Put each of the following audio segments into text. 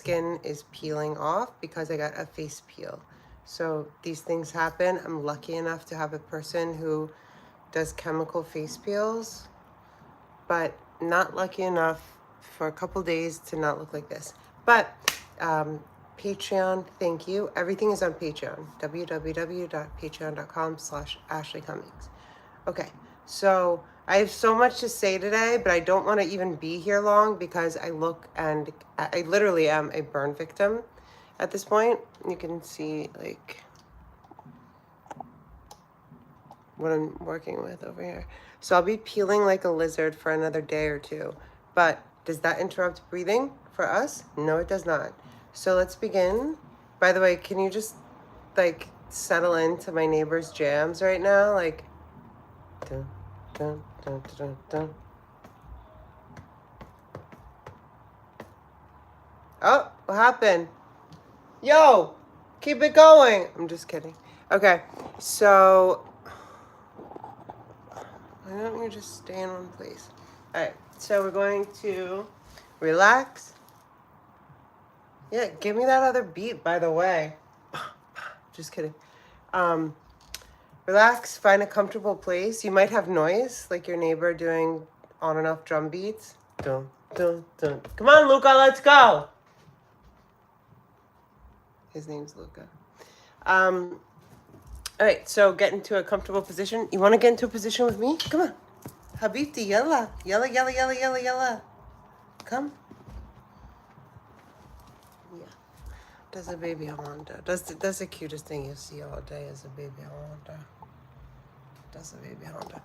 skin is peeling off because I got a face peel. So these things happen. I'm lucky enough to have a person who does chemical face peels, but not lucky enough for a couple days to not look like this. But Patreon, thank you. Everything is on Patreon, www.patreon.com/AshleyCummings. Okay, so I have so much to say today, but I don't want to even be here long because I look and I literally am a burn victim at this point. You can see like what I'm working with over here. So I'll be peeling like a lizard for another day or two. But does that interrupt breathing for us? No, it does not. So let's begin. By the way, can you just like settle into my neighbor's jams right now? Like, dun, dun, dun, dun, dun. Oh, what happened? Yo, keep it going. I'm just kidding. Okay, so why don't you just stay in one place? All right, so we're going to relax. Yeah, give me that other beat, by the way. Just kidding. Relax, find a comfortable place. You might have noise, like your neighbor doing on and off drum beats. Dun, dun, dun. Come on, Luca, let's go. His name's Luca. All right, so get into a comfortable position. You want to get into a position with me? Come on. Habibti, yalla. Yalla, yalla, yalla, yalla, yalla. Come. Yeah. That's a baby Honda. That's the cutest thing you see all day is a baby Honda. That's a baby Honda.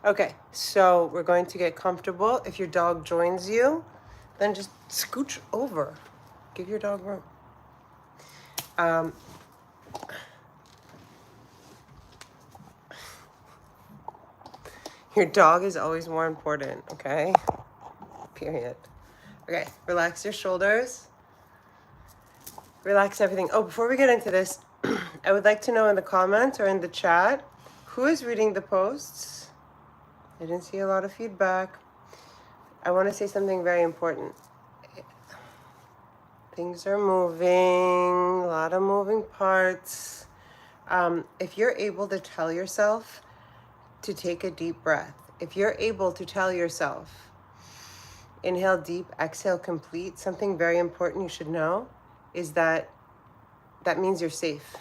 Okay, so we're going to get comfortable. If your dog joins you, then just scooch over. Give your dog room. Your dog is always more important, okay? Period. Okay, relax your shoulders. Relax everything. Oh, before we get into this, I would like to know in the comments or in the chat, who is reading the posts? I didn't see a lot of feedback. I want to say something very important. Things are moving, a lot of moving parts. If you're able to tell yourself to take a deep breath, if you're able to tell yourself, inhale deep, exhale complete, something very important you should know is that means you're safe.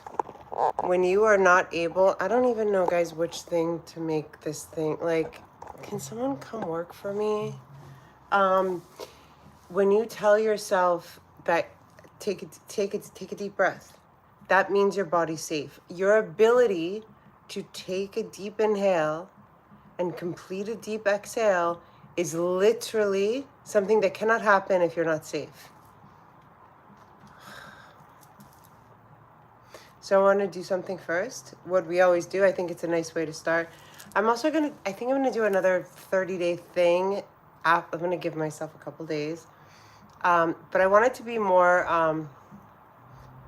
When you are not able, I don't even know, guys, which thing to make this thing, like, can someone come work for me? When you tell yourself that take a deep breath, that means your body's safe. Your ability to take a deep inhale and complete a deep exhale is literally something that cannot happen if you're not safe. So I want to do something first. What we always do, I think it's a nice way to start. I'm also I think I'm going to do another 30-day thing. I'm going to give myself a couple days. But I want it to be more,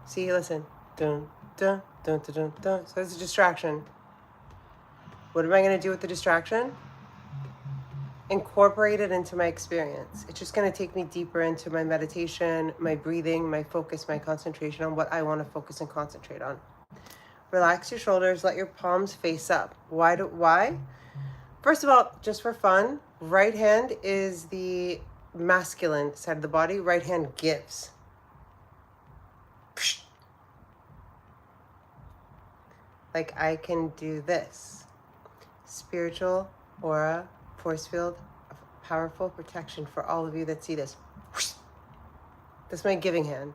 see, listen. Dun, dun, dun, dun, dun, dun. So it's a distraction. What am I going to do with the distraction? Incorporate it into my experience. It's just going to take me deeper into my meditation, my breathing, my focus, my concentration on what I want to focus and concentrate on. Relax your shoulders, let your palms face up. Why? First of all, just for fun, right hand is the masculine side of the body. Right hand gives. Like I can do this. Spiritual aura, force field, powerful protection for all of you that see this. That's my giving hand.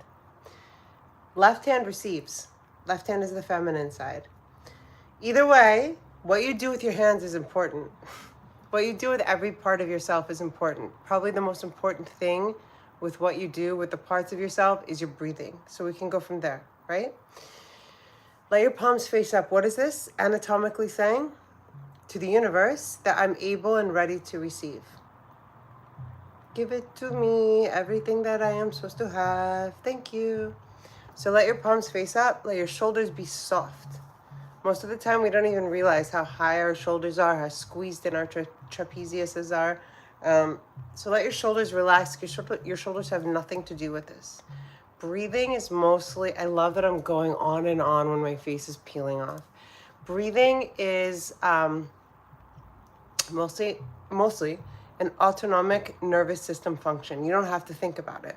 Left hand receives. Left hand is the feminine side. Either way, what you do with your hands is important. What you do with every part of yourself is important. Probably the most important thing with what you do with the parts of yourself is your breathing. So we can go from there, right? Let your palms face up. What is this anatomically saying? To the universe that I'm able and ready to receive. Give it to me, everything that I am supposed to have. Thank you. So let your palms face up. Let your shoulders be soft. Most of the time, we don't even realize how high our shoulders are, how squeezed in our trapeziuses are. So let your shoulders relax. Your shoulders have nothing to do with this. breathing is mostly, I love that I'm going on and on when my face is peeling off. Breathing is mostly an autonomic nervous system function. You don't have to think about it.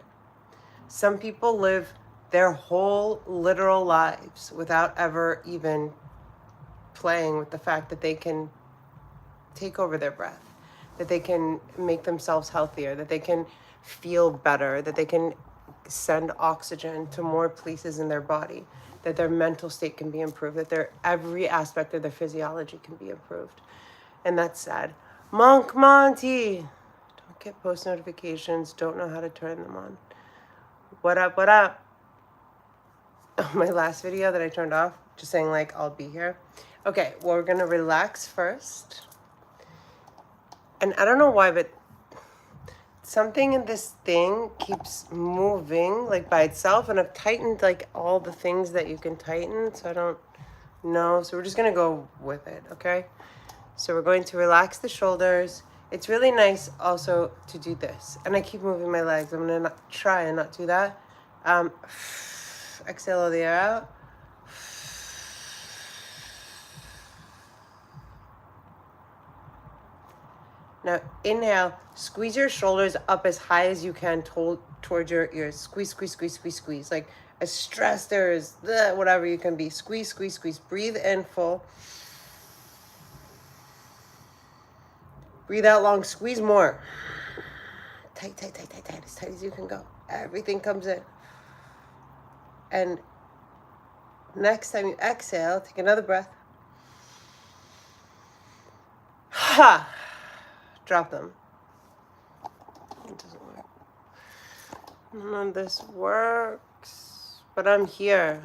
Some people live their whole literal lives without ever even playing with the fact that they can take over their breath, that they can make themselves healthier, that they can feel better, that they can send oxygen to more places in their body, that their mental state can be improved, that their every aspect of their physiology can be improved. And that's sad. Monk Monty! Don't get post notifications, don't know how to turn them on. What up, what up? My last video that I turned off, just saying like, I'll be here. Okay, well, we're gonna relax first. And I don't know why, but something in this thing keeps moving like by itself, and I've tightened like all the things that you can tighten, so I don't know. So we're just gonna go with it, okay? So we're going to relax the shoulders. It's really nice also to do this. And I keep moving my legs. I'm gonna try and not do that. Exhale all the air out. Now inhale, squeeze your shoulders up as high as you can towards your ears. Squeeze, squeeze, squeeze, squeeze, squeeze. Like as stressed or as whatever you can be. Squeeze, squeeze, squeeze. Breathe in full. Breathe out long, squeeze more. Tight, tight, tight, tight, tight, as tight as you can go. Everything comes in. And next time you exhale, take another breath. Ha! Drop them. It doesn't work. None of this works. But I'm here.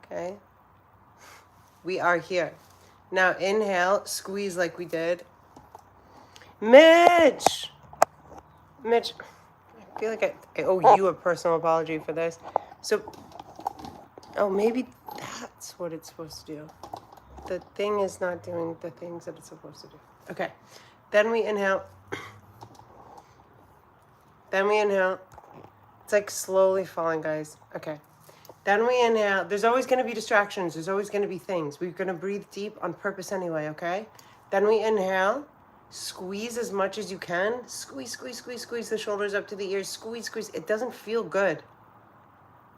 Okay? We are here. Now inhale, squeeze like we did. Mitch! Mitch, I feel like I owe you a personal apology for this. So, oh, maybe that's what it's supposed to do. The thing is not doing the things that it's supposed to do. Okay, then we inhale. Then we inhale. It's like slowly falling, guys. Okay. Then we inhale. There's always going to be distractions. There's always going to be things. We're going to breathe deep on purpose anyway, okay? Then we inhale. Squeeze as much as you can. Squeeze, squeeze, squeeze, squeeze the shoulders up to the ears. Squeeze, squeeze. It doesn't feel good.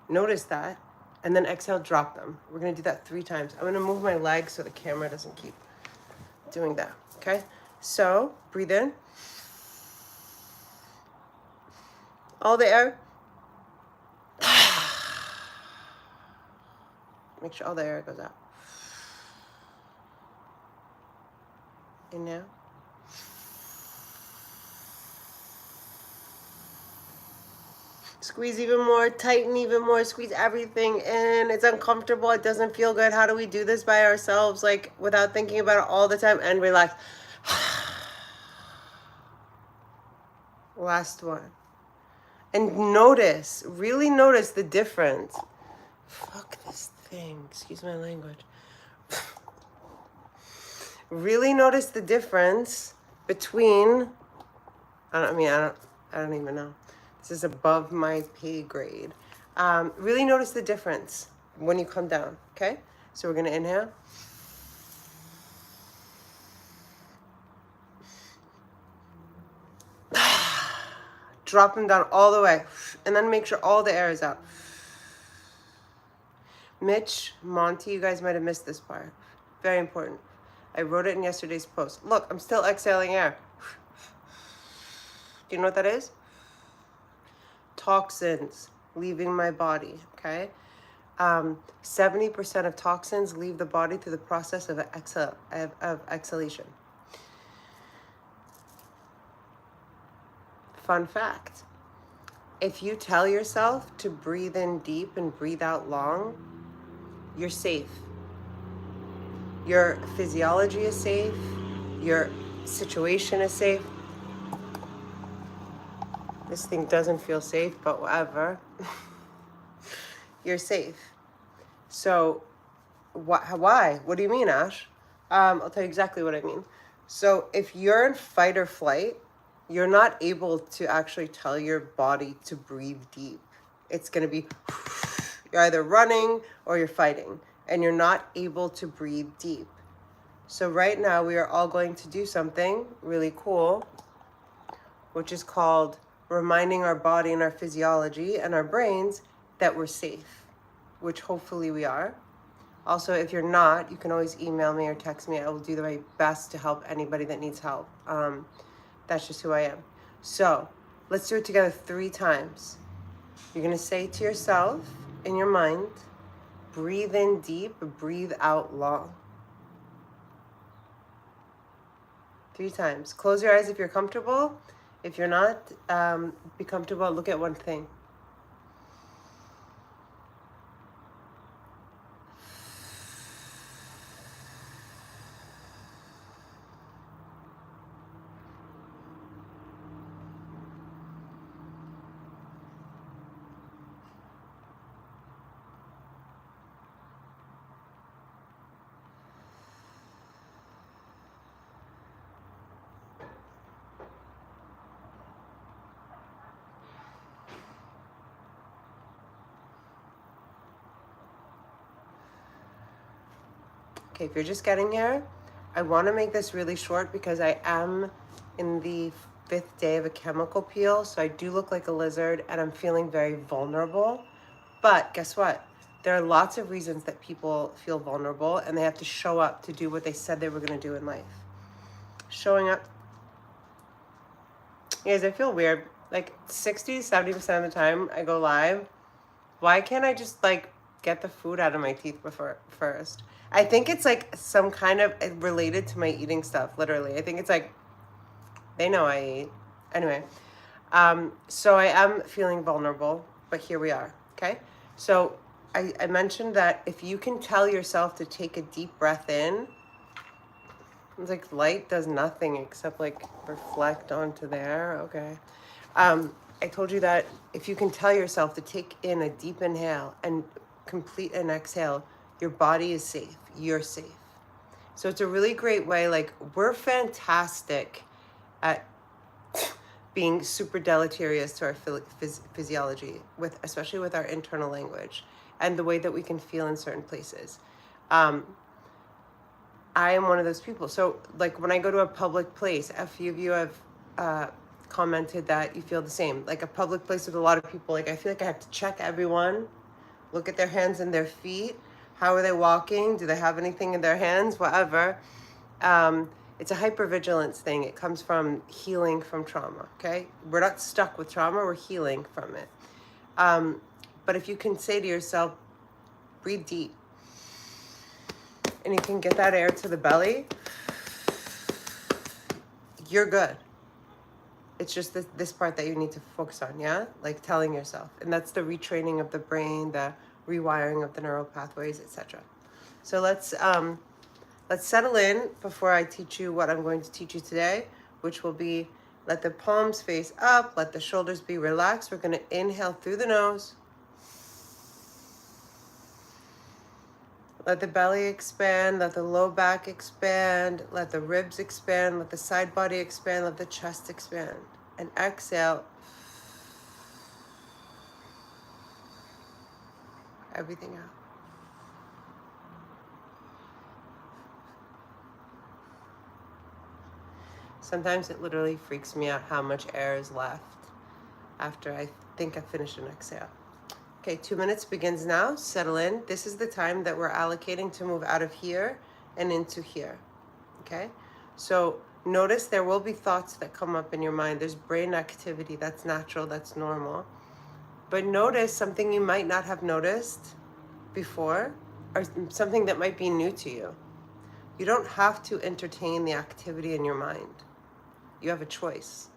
Notice that. And then exhale, drop them. We're going to do that 3 times. I'm going to move my legs so the camera doesn't keep doing that, okay? So, breathe in. All the air. Make sure all the air goes out. Inhale. Squeeze even more, tighten even more, squeeze everything in. It's uncomfortable, it doesn't feel good. How do we do this by ourselves, like without thinking about it all the time? And relax. Last one. And notice, really notice the difference. Fuck this thing, excuse my language. Really notice the difference between, I don't even know. This is above my pay grade. Really notice the difference when you come down, okay? So we're gonna inhale. Drop them down all the way. And then make sure all the air is out. Mitch, Monty, you guys might have missed this part. Very important. I wrote it in yesterday's post. Look, I'm still exhaling air. Do you know what that is? Toxins leaving my body, okay? 70% of toxins leave the body through the process of exhalation. Fun fact. If you tell yourself to breathe in deep and breathe out long, you're safe. Your physiology is safe. Your situation is safe. This thing doesn't feel safe, but whatever. You're safe. So, why? What do you mean, Ash? I'll tell you exactly what I mean. So, if you're in fight or flight, you're not able to actually tell your body to breathe deep. it's going to be, you're either running or you're fighting, and you're not able to breathe deep. So right now we are all going to do something really cool, which is called reminding our body and our physiology and our brains that we're safe, which hopefully we are. Also, if you're not, you can always email me or text me. I will do my best to help anybody that needs help. That's just who I am. So let's do it together 3 times. You're going to say to yourself in your mind, breathe in deep, breathe out long. 3 times. Close your eyes if you're comfortable. If you're not, be comfortable. Look at one thing. Okay, if you're just getting here, I want to make this really short because I am in the 5th day of a chemical peel, so I do look like a lizard and I'm feeling very vulnerable. But guess what? There are lots of reasons that people feel vulnerable and they have to show up to do what they said they were going to do in life. Showing up. You guys, I feel weird. Like 60 to 70% of the time I go live, why can't I just like get the food out of my teeth before first? I think it's like some kind of related to my eating stuff, literally. I think it's like, they know I eat. Anyway, so I am feeling vulnerable, but here we are, okay? So I mentioned that if you can tell yourself to take a deep breath in, it's like light does nothing except like reflect onto there, okay? I told you that if you can tell yourself to take in a deep inhale and complete an exhale, your body is safe. You're safe. So it's a really great way. Like, we're fantastic at being super deleterious to our physiology, especially with our internal language and the way that we can feel in certain places. I am one of those people. So like when I go to a public place, a few of you have commented that you feel the same. Like a public place with a lot of people, like I feel like I have to check everyone, look at their hands and their feet. How are they walking? Do they have anything in their hands? Whatever. It's a hypervigilance thing. It comes from healing from trauma, okay? We're not stuck with trauma. We're healing from it. But if you can say to yourself, breathe deep, and you can get that air to the belly, you're good. It's just this part that you need to focus on, yeah? Like telling yourself. And that's the retraining of the brain, the rewiring of the neural pathways, etc. So let's settle in before I teach you what I'm going to teach you today, which will be let the palms face up, let the shoulders be relaxed. We're going to inhale through the nose. Let the belly expand, let the low back expand, let the ribs expand, let the side body expand, let the chest expand. And exhale. Everything out. Sometimes it literally freaks me out how much air is left after I think I finished an exhale. Okay, 2 minutes begins now. Settle in. This is the time that we're allocating to move out of here and into here. Okay? So notice there will be thoughts that come up in your mind. There's brain activity. That's natural. That's normal. But notice something you might not have noticed before, or something that might be new to you. You don't have to entertain the activity in your mind. You have a choice.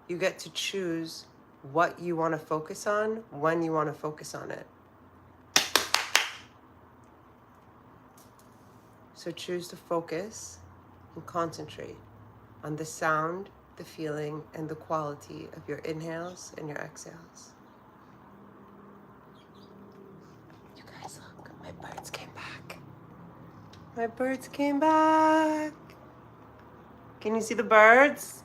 You get to choose what you want to focus on, when you want to focus on it. So choose to focus and concentrate on the sound, the feeling, and the quality of your inhales and your exhales. You guys, look, my birds came back. My birds came back. Can you see the birds?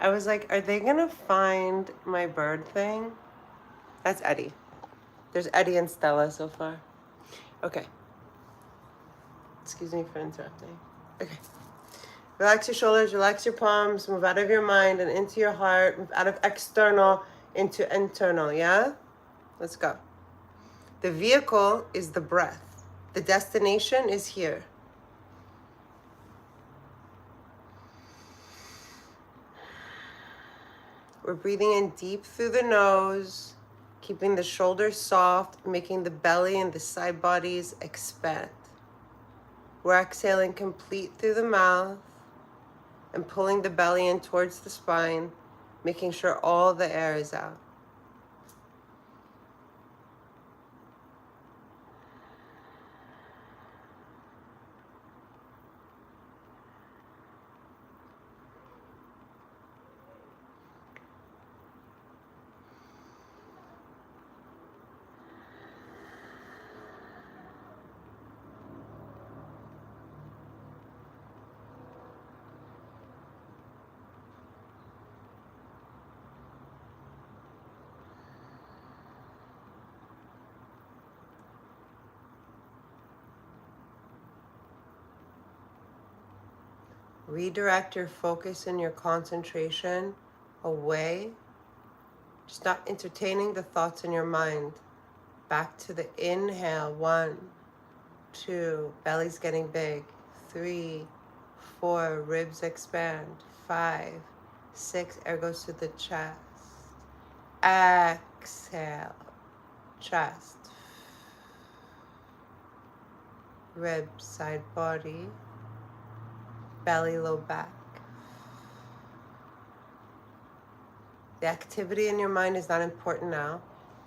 I was like, are they gonna find my bird thing? That's Eddie. There's Eddie and Stella so far. Okay. Excuse me for interrupting. Okay. Relax your shoulders, relax your palms, move out of your mind and into your heart, move out of external into internal, yeah? Let's go. The vehicle is the breath. The destination is here. We're breathing in deep through the nose, keeping the shoulders soft, making the belly and the side bodies expand. We're exhaling complete through the mouth and pulling the belly in towards the spine, making sure all the air is out. Redirect your focus and your concentration away, just not entertaining the thoughts in your mind. Back to the inhale. 1, 2, belly's getting big. 3, 4, ribs expand. 5, 6, air goes to the chest. Exhale, chest, ribs, side body, belly, low back. The activity in your mind is not important now.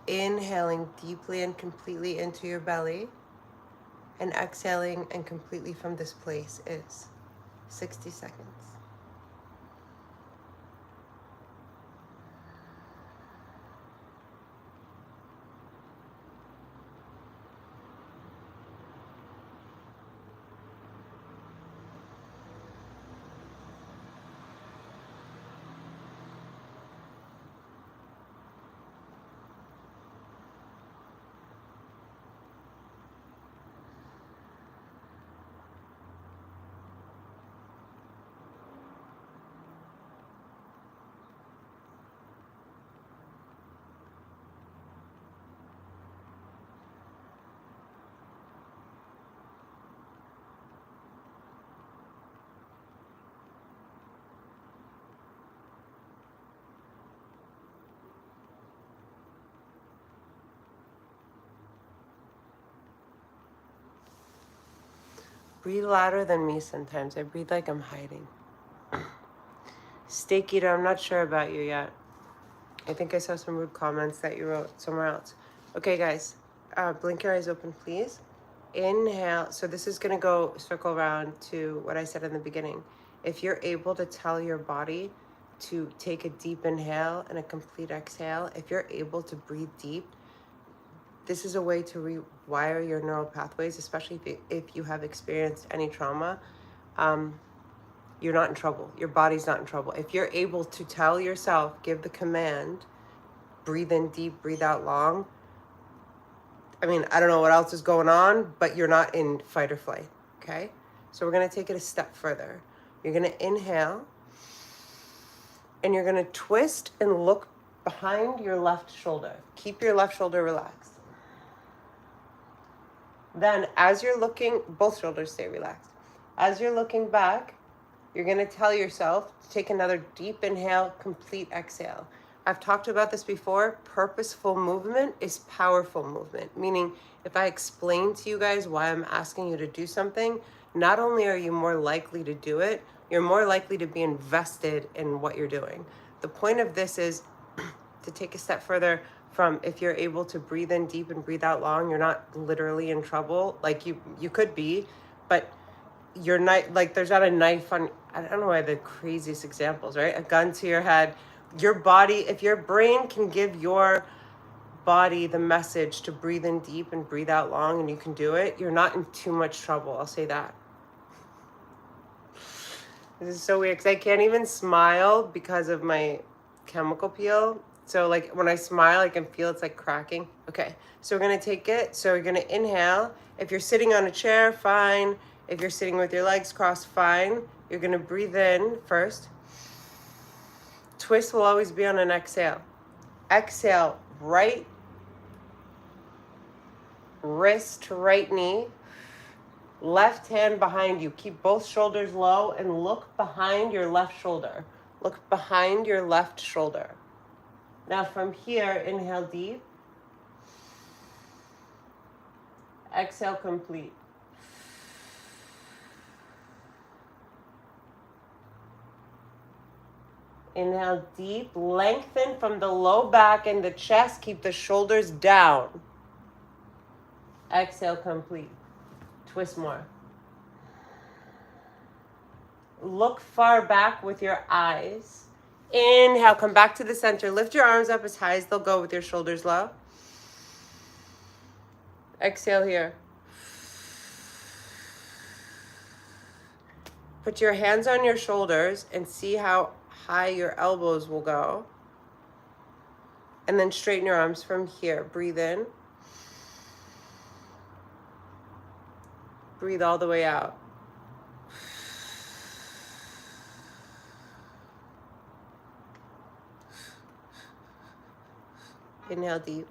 Inhaling deeply and completely into your belly and exhaling and completely from this place is 60 seconds. Breathe louder than me sometimes. I breathe like I'm hiding. Steak eater, I'm not sure about you yet. I think I saw some rude comments that you wrote somewhere else. Okay, guys, blink your eyes open, please. Inhale. So this is going to go circle around to what I said in the beginning. If you're able to tell your body to take a deep inhale and a complete exhale, if you're able to breathe deep, this is a way to rewire your neural pathways, especially if you have experienced any trauma. You're not in trouble. Your body's not in trouble. If you're able to tell yourself, give the command, breathe in deep, breathe out long. I mean, I don't know what else is going on, but you're not in fight or flight, okay? So we're going to take it a step further. You're going to inhale, and you're going to twist and look behind your left shoulder. Keep your left shoulder relaxed. Then, as you're looking, both shoulders stay relaxed. As you're looking back, you're going to tell yourself to take another deep inhale, complete exhale. I've talked about this before. Purposeful movement is powerful movement, meaning if I explain to you guys why I'm asking you to do something, not only are you more likely to do it, you're more likely to be invested in what you're doing. The point of this is to take a step further from if you're able to breathe in deep and breathe out long, you're not literally in trouble. Like you could be, but you're not, like there's not a knife on, I don't know why the craziest examples, right? A gun to your head. Your body, if your brain can give your body the message to breathe in deep and breathe out long and you can do it, you're not in too much trouble. I'll say that. This is so weird because I can't even smile because of my chemical peel. So like when I smile, I can feel it's like cracking. Okay, so we're gonna take it. So we're gonna inhale. If you're sitting on a chair, fine. If you're sitting with your legs crossed, fine. You're gonna breathe in first. Twist will always be on an exhale. Exhale, right wrist to right knee. Left hand behind you. Keep both shoulders low and look behind your left shoulder. Look behind your left shoulder. Now from here, inhale deep. Exhale complete. Inhale deep. Lengthen from the low back and the chest. Keep the shoulders down. Exhale complete. Twist more. Look far back with your eyes. Inhale, come back to the center. Lift your arms up as high as they'll go with your shoulders low. Exhale here. Put your hands on your shoulders and see how high your elbows will go. And then straighten your arms from here. Breathe in. Breathe all the way out. Inhale deep.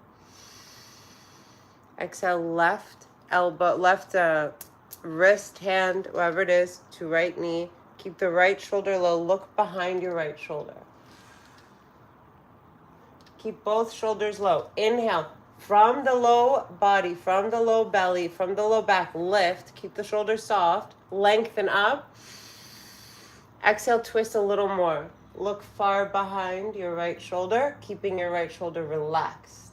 Exhale, left elbow, left wrist, hand, whatever it is, to right knee. Keep the right shoulder low. Look behind your right shoulder. Keep both shoulders low. Inhale. From the low body, from the low belly, from the low back, lift. Keep the shoulders soft. Lengthen up. Exhale, twist a little more. Look far behind your right shoulder, keeping your right shoulder relaxed.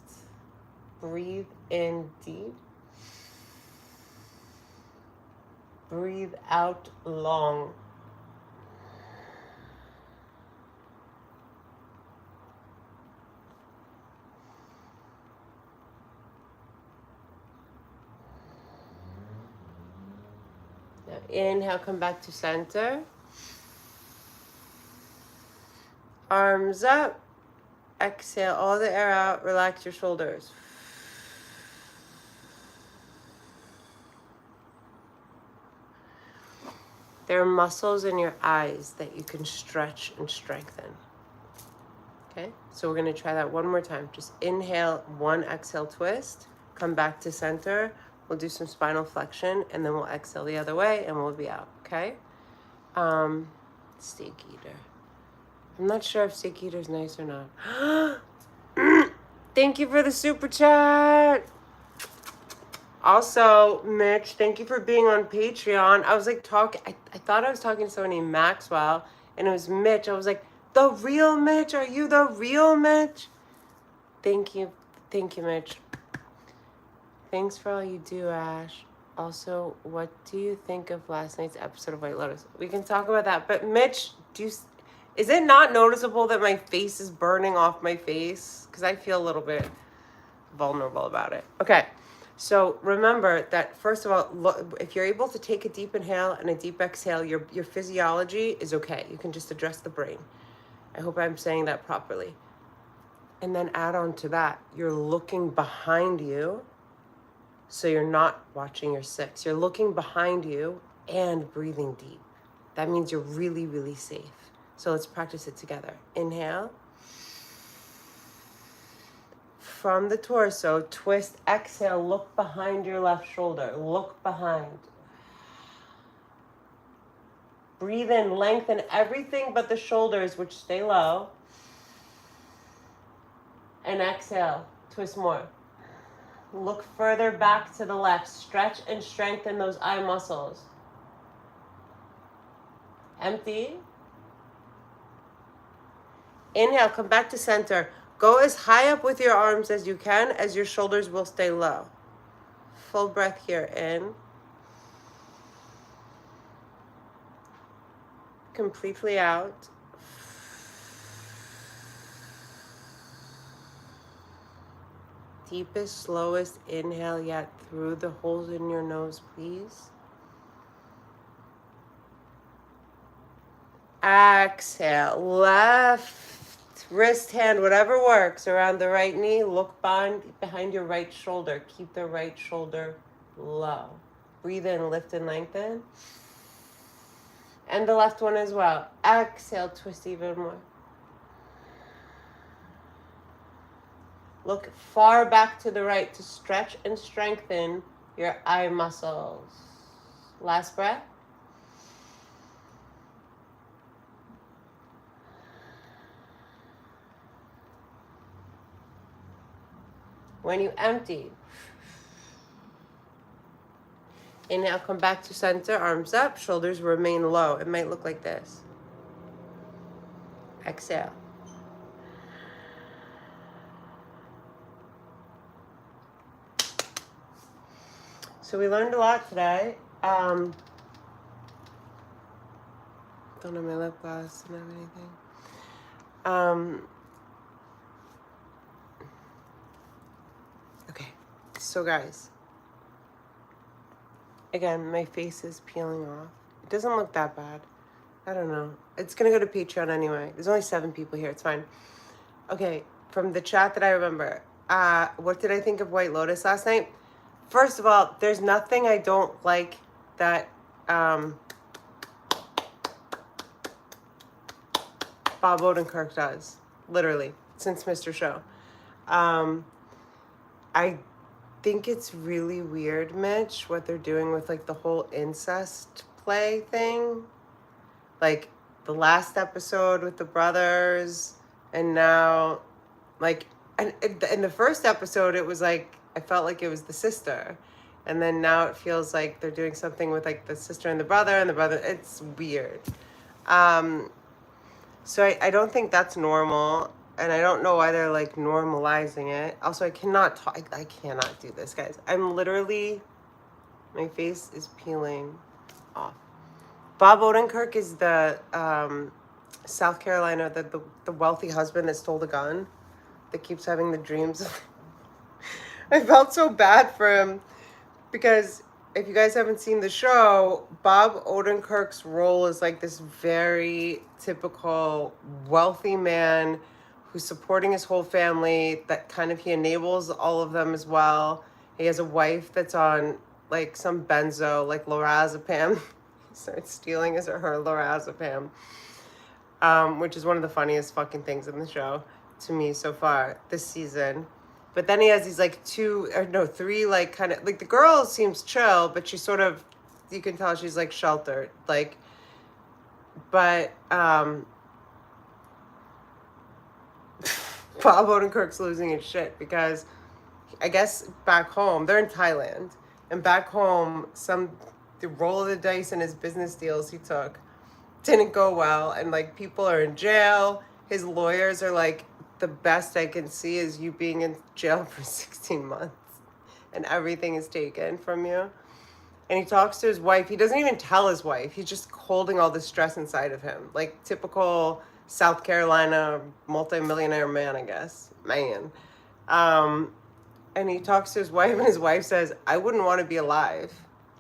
Breathe in deep. Breathe out long. Now inhale, come back to center. Arms up. Exhale all the air out. Relax your shoulders. There are muscles in your eyes that you can stretch and strengthen. Okay, so we're going to try that one more time. Just inhale, one, exhale, twist. Come back to center. We'll do some spinal flexion, and then we'll exhale the other way, and we'll be out, okay? Steak eater. I'm not sure if steak eater's nice or not. Thank you for the super chat. Also, Mitch, thank you for being on Patreon. I was like I thought I was talking to someone named Maxwell, and it was Mitch. I was like, the real Mitch? Are you the real Mitch? Thank you, Mitch. Thanks for all you do, Ash. Also, what do you think of last night's episode of White Lotus? We can talk about that. But Mitch, is it not noticeable that my face is burning off my face? Because I feel a little bit vulnerable about it. Okay. So remember that, first of all, look, if you're able to take a deep inhale and a deep exhale, your physiology is okay. You can just address the brain. I hope I'm saying that properly. And then add on to that, you're looking behind you, so you're not watching your six. You're looking behind you and breathing deep. That means you're really, really safe. So let's practice it together. Inhale. From the torso, twist, exhale, look behind your left shoulder. Look behind. Breathe in, lengthen everything but the shoulders, which stay low. And exhale, twist more. Look further back to the left. Stretch and strengthen those eye muscles. Empty. Inhale, come back to center. Go as high up with your arms as you can, as your shoulders will stay low. Full breath here, in. Completely out. Deepest, slowest inhale yet through the holes in your nose, please. Exhale. Left wrist, hand, whatever works around the right knee. Look behind your right shoulder. Keep the right shoulder low. Breathe in, lift and lengthen. And the left one as well. Exhale, twist even more. Look far back to the right to stretch and strengthen your eye muscles. Last breath. When you empty, inhale, come back to center, arms up, shoulders remain low. It might look like this. Exhale. So we learned a lot today. Don't have my lip gloss, don't have anything. Okay, so guys, again, my face is peeling off. It doesn't look that bad. I don't know. It's gonna go to Patreon anyway. There's only 7 people here, it's fine. Okay, from the chat that I remember, what did I think of White Lotus last night? First of all, there's nothing I don't like that Bob Odenkirk does, literally, since Mr. Show. I think it's really weird, Mitch, what they're doing with like the whole incest play thing. Like the last episode with the brothers, and now, like, and in the first episode, it was like, I felt like it was the sister. And then now it feels like they're doing something with like the sister and the brother. It's weird. So I don't think that's normal. And I don't know why they're like normalizing it. Also, I cannot talk. I cannot do this, guys. I'm literally, my face is peeling off. Bob Odenkirk is the South Carolina, the wealthy husband that stole the gun, that keeps having the dreams. I felt so bad for him because if you guys haven't seen the show, Bob Odenkirk's role is like this very typical wealthy man who's supporting his whole family, that kind of he enables all of them as well. He has a wife that's on like some benzo, like lorazepam. He starts stealing his or her lorazepam, which is one of the funniest fucking things in the show to me so far this season. But then he has these like 3 like kind of like, the girl seems chill, but she's sort of, you can tell she's like sheltered, like, but Bob Odenkirk's losing his shit because I guess back home, they're in Thailand, and back home, the roll of the dice in his business deals he took didn't go well, and like people are in jail. His lawyers are like, the best I can see is you being in jail for 16 months and everything is taken from you. And he talks to his wife. He doesn't even tell his wife. He's just holding all the stress inside of him. Like typical South Carolina multimillionaire man, I guess. Man. And he talks to his wife, and his wife says, I wouldn't want to be alive.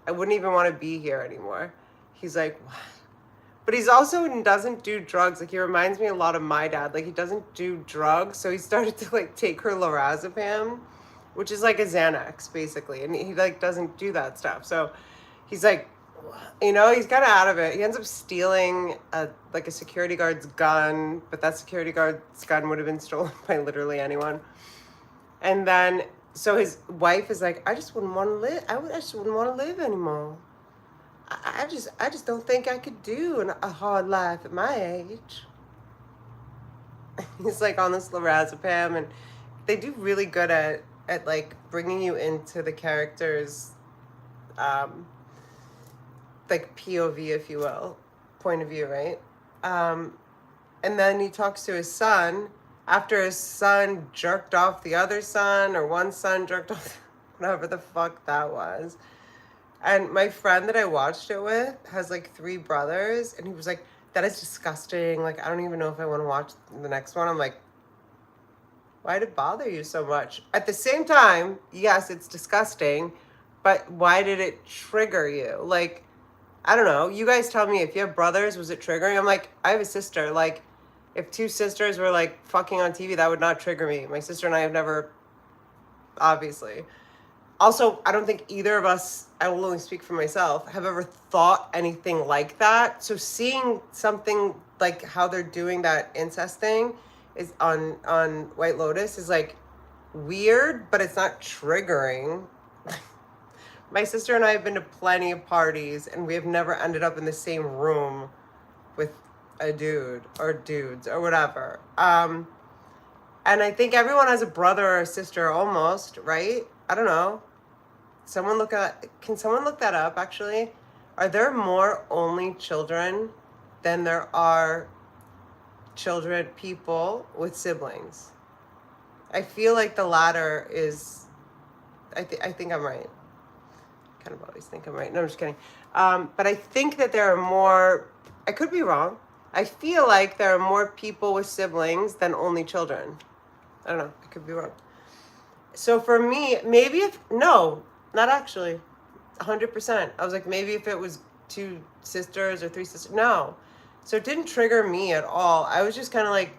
I wouldn't even want to be here anymore. He's like, what? But he's also doesn't do drugs. Like, he reminds me a lot of my dad. Like, he doesn't do drugs. So he started to, like, take her lorazepam, which is like a Xanax, basically. And he, like, doesn't do that stuff. So he's like, you know, he's kind of out of it. He ends up stealing, a security guard's gun. But that security guard's gun would have been stolen by literally anyone. And then, so his wife is like, I just wouldn't want to live. I just wouldn't want to live anymore. I just don't think I could do a hard life at my age. He's like on this lorazepam, and they do really good at like bringing you into the character's like POV, if you will, point of view, right? And then he talks to his son after his son jerked off the other son, or one son jerked off, whatever the fuck that was. And my friend that I watched it with has like 3 brothers, and he was like, that is disgusting. Like, I don't even know if I want to watch the next one. I'm like, why did it bother you so much? At the same time, yes, it's disgusting, but why did it trigger you? Like, I don't know. You guys tell me, if you have brothers, was it triggering? I'm like, I have a sister. Like, if two sisters were like fucking on TV, that would not trigger me. My sister and I have never, obviously. Also, I don't think either of us, I will only speak for myself, have ever thought anything like that. So seeing something like how they're doing that incest thing is on White Lotus is like weird, but it's not triggering. My sister and I have been to plenty of parties, and we have never ended up in the same room with a dude or dudes or whatever. And I think everyone has a brother or a sister almost, right? I don't know. Can someone look that up actually? Are there more only children than there are people with siblings? I feel like the latter is, I think I'm right. Kind of always think I'm right. No, I'm just kidding. But I think that there are more, I could be wrong. I feel like there are more people with siblings than only children. I don't know. I could be wrong. So for me, maybe no, not actually. 100%. I was like, maybe if it was two sisters or three sisters. No. So it didn't trigger me at all. I was just kind of like,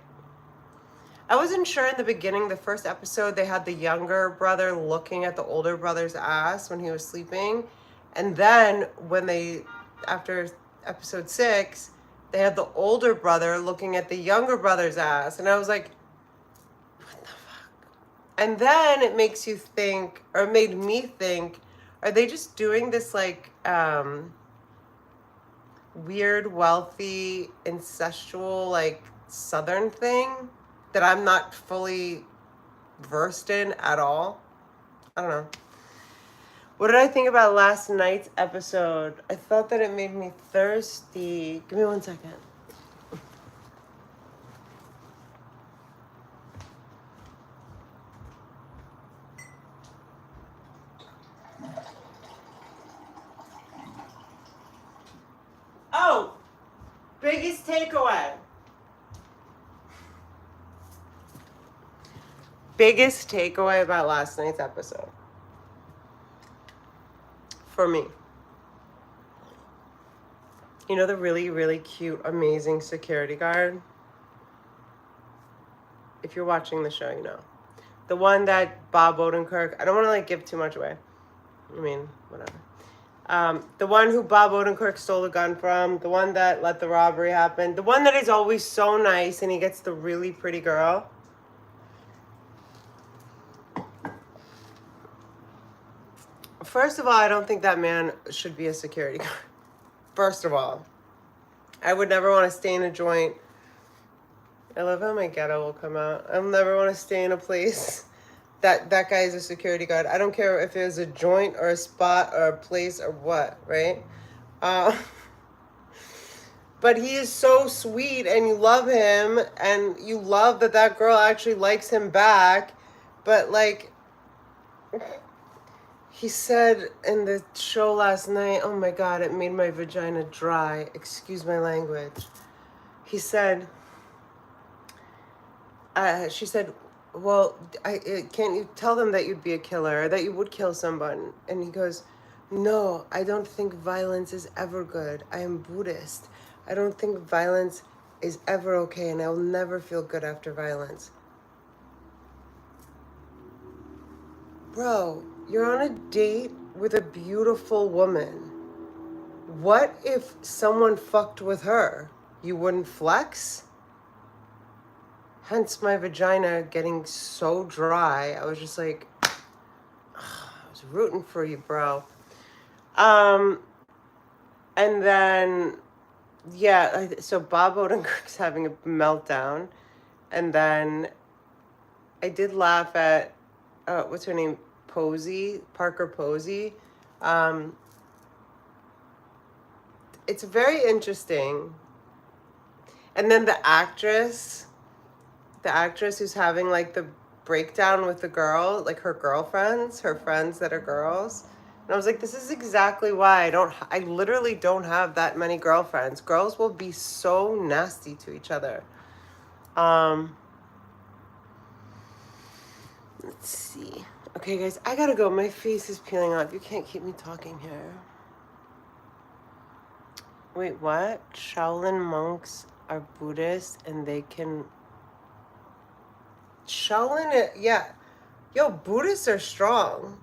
I wasn't sure in the beginning. The first episode, they had the younger brother looking at the older brother's ass when he was sleeping. And then after episode 6, they had the older brother looking at the younger brother's ass. And I was like, what the fuck? And then it makes you think, or it made me think, are they just doing this like weird, wealthy, incestual, like Southern thing that I'm not fully versed in at all? I don't know. What did I think about last night's episode? I thought that it made me thirsty. Give me 1 second. Oh, biggest takeaway. Biggest takeaway about last night's episode. For me. You know the really, really cute, amazing security guard? If you're watching the show, you know. The one that Bob Odenkirk, I don't want to like give too much away. I mean, whatever. The one who Bob Odenkirk stole the gun from, the one that let the robbery happen, the one that is always so nice and he gets the really pretty girl. First of all, I don't think that man should be a security guard. First of all, I would never want to stay in a joint. I love how my ghetto will come out. I'll never want to stay in a place that guy is a security guard. I don't care if it was a joint or a spot or a place or what, right? But he is so sweet and you love him and you love that girl actually likes him back. But like, he said in the show last night, oh my God, it made my vagina dry. Excuse my language. He said, she said, well, can't you tell them that you'd be a killer, or that you would kill someone? And he goes, no, I don't think violence is ever good. I am Buddhist. I don't think violence is ever okay, and I will never feel good after violence. Bro, you're on a date with a beautiful woman. What if someone fucked with her? You wouldn't flex? Hence my vagina getting so dry. I was just like, I was rooting for you, bro. And then, yeah, so Bob Odenkirk's having a meltdown. And then I did laugh at, what's her name? Parker Posey. It's very interesting. And then the actress who's having like the breakdown with the girl, like her girlfriends, her friends that are girls. And I was like, this is exactly why I literally don't have that many girlfriends. Girls will be so nasty to each other. Let's see. Okay, guys, I gotta go. My face is peeling off. You can't keep me talking here. Wait, what? Shaolin monks are Buddhist and they can. Yeah. Yo, Buddhists are strong.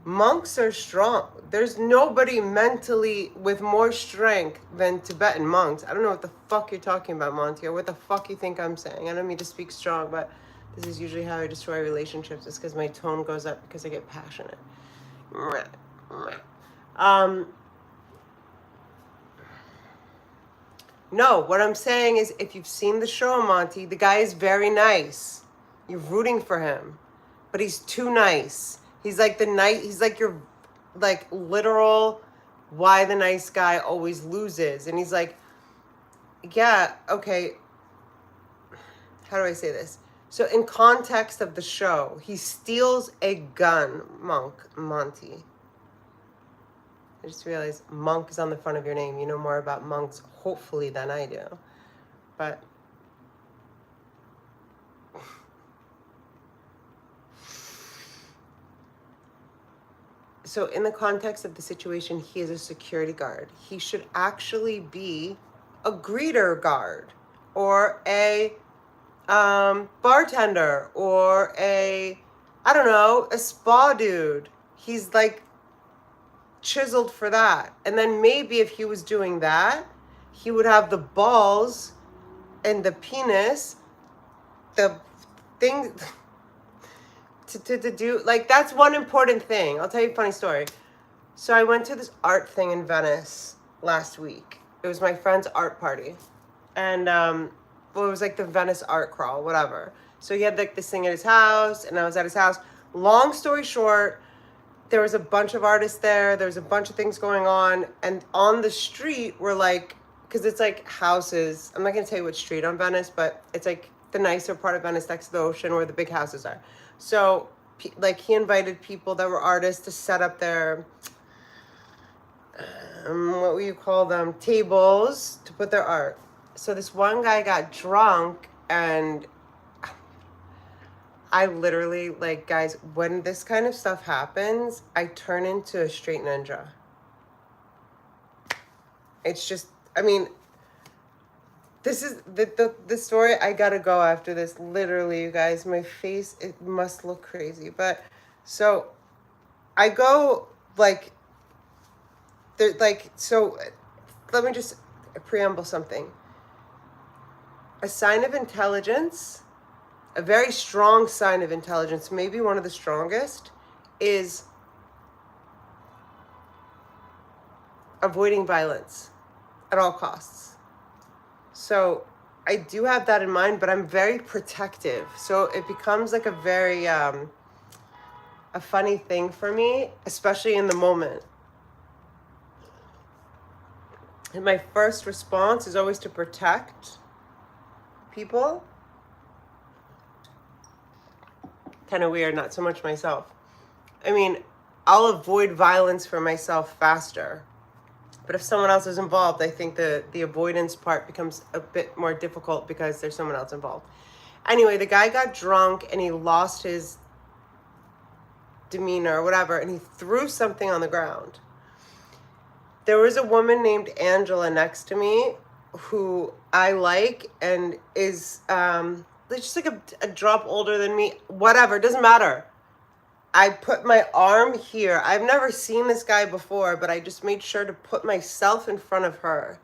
Monks are strong. There's nobody mentally with more strength than Tibetan monks. I don't know what the fuck you're talking about, Monty, or what the fuck you think I'm saying. I don't mean to speak strong, but this is usually how I destroy relationships. It's because my tone goes up because I get passionate. Um, no, what I'm saying is if you've seen the show, Monty, the guy is very nice. You're rooting for him, but he's too nice. He's like he's like your like literal why the nice guy always loses. And he's like, yeah, okay, how do I say this? So in context of the show, he steals a gun, Monty. I just realized monk is on the front of your name. You know more about monks, hopefully, than I do. But so in the context of the situation, he is a security guard. He should actually be a greeter guard or a bartender or I don't know, a spa dude. He's like chiseled for that. And then maybe if he was doing that, he would have the balls and the penis, the thing to do. Like, that's one important thing. I'll tell you a funny story. So I went to this art thing in Venice last week. It was my friend's art party. And, well, it was like the Venice art crawl, whatever. So he had like this thing at his house, and I was at his house. Long story short, there was a bunch of artists there. There was a bunch of things going on. And on the street were like, because it's like houses. I'm not going to tell you which street on Venice, but it's like the nicer part of Venice next to the ocean where the big houses are. So, like, he invited people that were artists to set up their, what would you call them, tables to put their art. So this one guy got drunk, and I literally, like, guys, when this kind of stuff happens, I turn into a straight ninja. It's just, I mean, this is the story. I gotta go after this. Literally, you guys, my face, it must look crazy. But so I go like, so let me just preamble something. A sign of intelligence, a very strong sign of intelligence, maybe one of the strongest, is avoiding violence at all costs. So I do have that in mind, but I'm very protective. So it becomes like a very, a funny thing for me, especially in the moment. And my first response is always to protect people. Kind of weird, not so much myself. I mean, I'll avoid violence for myself faster. But if someone else is involved, I think the avoidance part becomes a bit more difficult because there's someone else involved. Anyway, the guy got drunk and he lost his demeanor or whatever, and he threw something on the ground. There was a woman named Angela next to me who I like and is just like a drop older than me. Whatever, doesn't matter. I put my arm here. I've never seen this guy before, but I just made sure to put myself in front of her.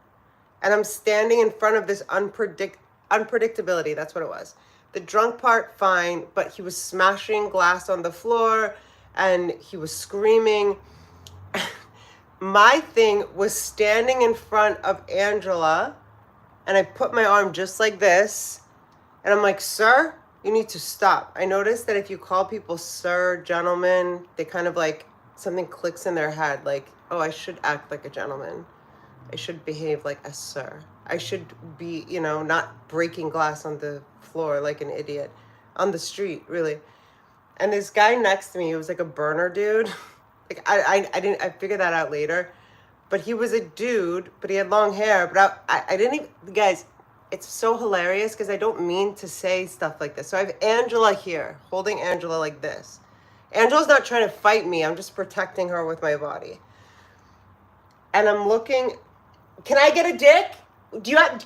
And I'm standing in front of this unpredictability. That's what it was. The drunk part, fine, but he was smashing glass on the floor and he was screaming. My thing was standing in front of Angela, and I put my arm just like this, and I'm like, sir, you need to stop. I noticed that if you call people sir, gentlemen, they kind of like, something clicks in their head, like, oh, I should act like a gentleman. I should behave like a sir. I should be, not breaking glass on the floor like an idiot. On the street, really. And this guy next to me, he was like a burner dude. Like, I figured that out later. But he was a dude, but he had long hair. But I didn't even, guys, it's so hilarious because I don't mean to say stuff like this. So I have Angela here, holding Angela like this. Angela's not trying to fight me. I'm just protecting her with my body. And I'm looking Can I get a dick? Do you have,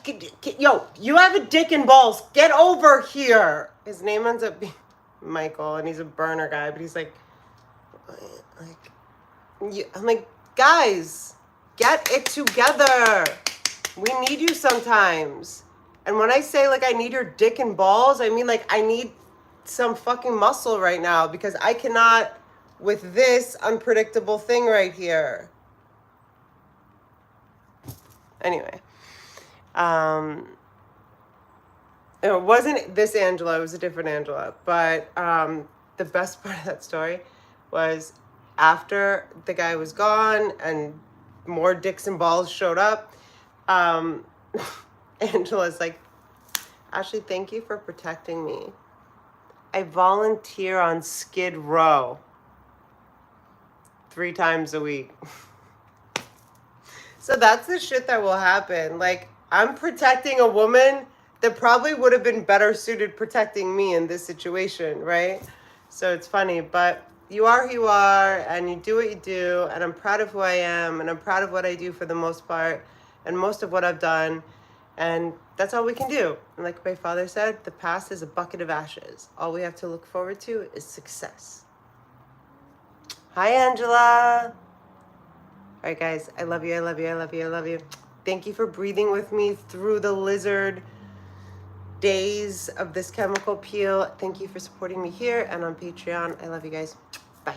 yo, you have a dick and balls. Get over here. His name ends up being Michael, and he's a burner guy, but he's like, I'm like, guys, get it together. We need you sometimes. And when I say like I need your dick and balls, I mean like I need some fucking muscle right now because I cannot with this unpredictable thing right here. Anyway, it wasn't this Angela, it was a different Angela. But the best part of that story was after the guy was gone and more dicks and balls showed up, Angela's like, Ashley, thank you for protecting me. I volunteer on Skid Row 3 times a week. So that's the shit that will happen. Like, I'm protecting a woman that probably would have been better suited protecting me in this situation, right? So it's funny, but you are who you are, and you do what you do, and I'm proud of who I am, and I'm proud of what I do for the most part, and most of what I've done, and that's all we can do. And like my father said, the past is a bucket of ashes. All we have to look forward to is success. Hi, Angela. All right, guys, I love you, I love you, I love you, I love you. Thank you for breathing with me through the lizard days of this chemical peel. Thank you for supporting me here and on Patreon. I love you guys. Bye.